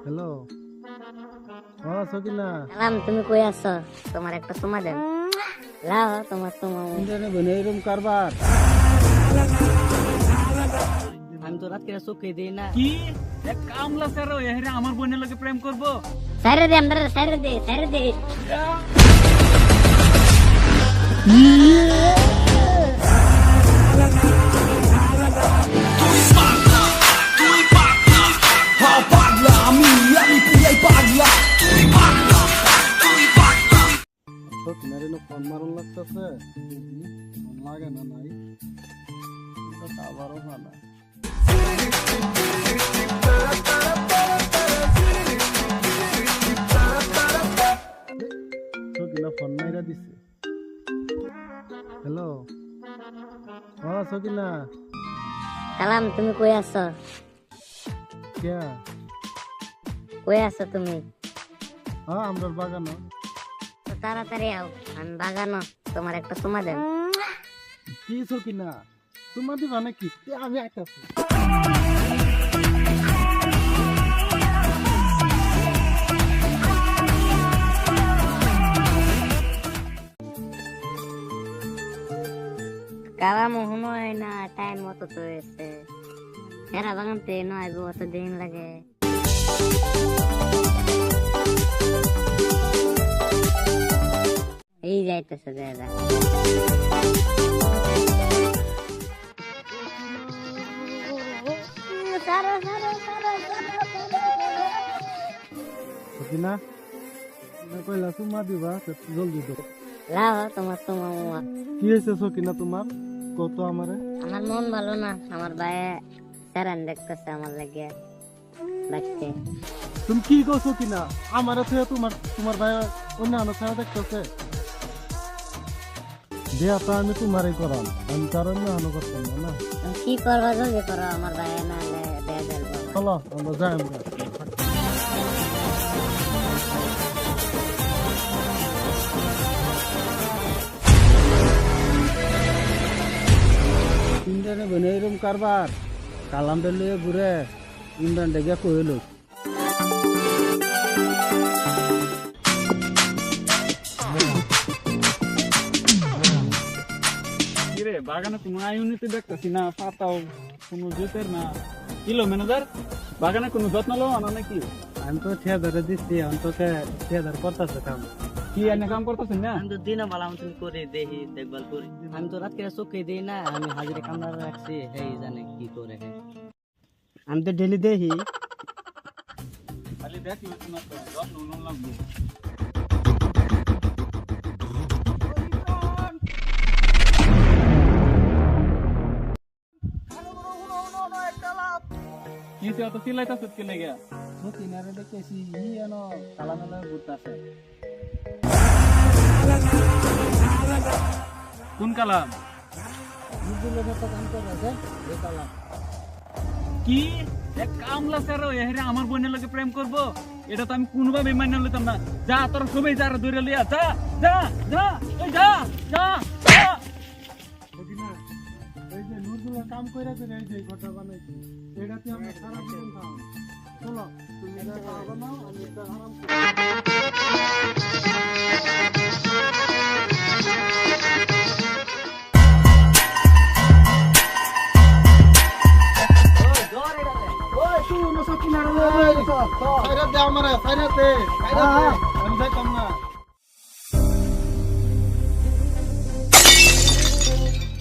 Hello, Sakina সালাম, তুমি কই আছো? তোমার একটা চুমা দেন। লাও তোমার চুমা। এরকম কারবার। আমি তো রাত্রে চোখে দিই না। কি এক কামলা সারো এহরে আমার বোনের লগে প্রেম করব। সাইরে দে আমরা, সাইরে দে, সাইরে দে। সকিনারে না ফোন মারন লাগতেছে, লাগে না নাই আবারও ভালো। সকিনা ফোন মাইরা দিছে। হ্যালো, সকিনা সালাম, তুমি কই আছো? কে? কই আছো তুমি? আমরা বাগানো। তো তাড়াতাড়ি আও, আমি বাগানো। তোমার একটা চুমা দেন। কি সকিনা তোমার দিবা নাকি? আমি একটা কারা মোহন হয় না, টাইম মতো তো হয়েছে। এরা বাগান তে নয় অত দিন লাগে। এই যাইতেছে দাদা। সকিনা কইলা তোমা দিবা জলদি তো। লাও তোমার চুমা মুমা। কি হয়েছে সকিনা তোমার? কত আমারে? আমার মন ভালো না, আমার ভাইয়ে স্যারান দেখতেছে আমার লাগিয়া বাচ্চে। তুমি কি করছো কিনা? আমার তোমার ভাই অন্য আনো ছাড়া দেখতেছে। বিয়াটা আমি তোমারই করাম, আমি তার অন্য আনো করতাম না। তুমি কি করবা? জলদি করো, আমার ভাইয়ে না হলে বিয়া দেবো। চলো আমরা যাই। আমরা ইন্ডিয়ানে বনে এরকম কারবার কালামটা লইয়া ঘুরে ইন্ডিয়ান ডেকে কইল। কিরে বাগানে কোনো আয়ুনিতে দেখতেছি না, পাতাও কোনো জুতের না। কিলো ম্যানেজার বাগানে কোনো যত্ন লো না নাকি? আমি তো ঠিয়াদারে দিচ্ছি, অন্তকে ঠিয়াদার করতেছে কাম। কি এনে কাম করতেছেন না? আমি তো দিনে বেলা তুমি করে দেখি, দেখভাল করি। আমি তো রাত্রে চোখে দিই না, আমি হাজিরে কামড়া রাখছি, এই জানে কি করে। আমি তো ডেলি দেখি। খালি দেখ না তোমার তো যত্ন নো লাগবে। কি সে অত চিল্লাইতাছ কি লাগে? কিনারে দেখেছি এনো কালামেলা ঘুরতেছে। কোন কালাম? কাম করে এই কালাম। কি এক কামলা সারো এহরে আমার বোনের লগে প্রেম করব? এটা তো আমি কোনোভাবে মান্য লইতাম না। যা তোরা সবাই যারা ধরে লিয়া যা যা যা এই যা যা যা। এই যে নুরগুলা কাম কইরা করে এই যে ঘটা বানাইছি, এটাতে আমরা সারা জীবন খাবো। চলো তুমি এটা বানাও, আমি এটা আরাম করি।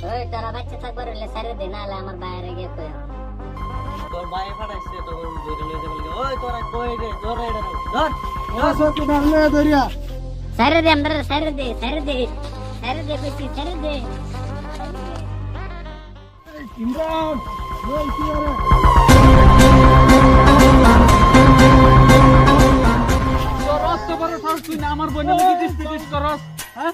ওই তারা বাচ্চা থাকবার হলে সারে দে, না হলে আমার বাইরে গিয়ে কই। তোর বাইরে ফাটাইছে তো ধরে লয়ে যাবে। ওই তোরা কই রে? ধর এটা ধর। সারে দে আমরা, সারে দে, সারে দে, সারে দে বেশি, সারে দে। ইমরান ওই কি রে? তোর রক্ত বড় সাহস, তুই না আমার বোনের লগে ডিসপিউট করস? হ্যাঁ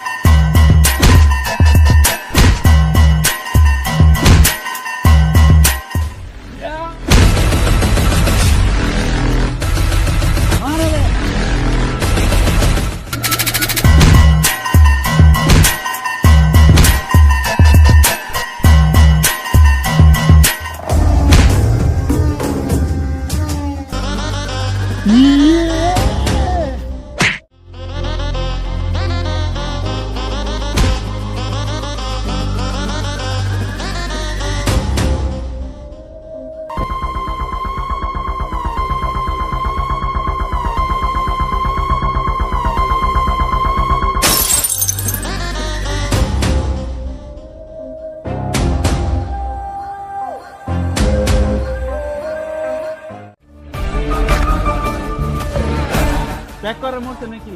চেক করে মরছে নাকি?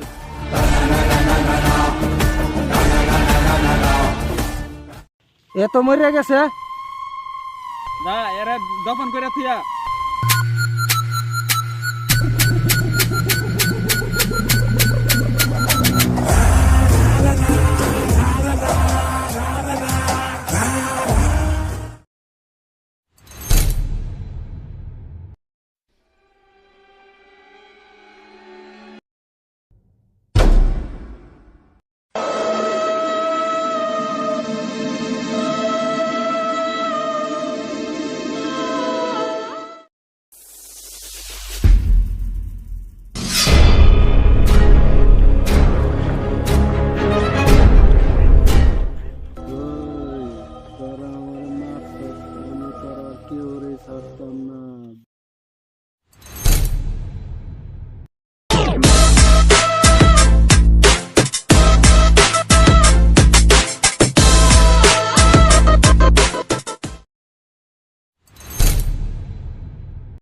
এ তো মরে গেছে। না, এরা দফন করে থিয়া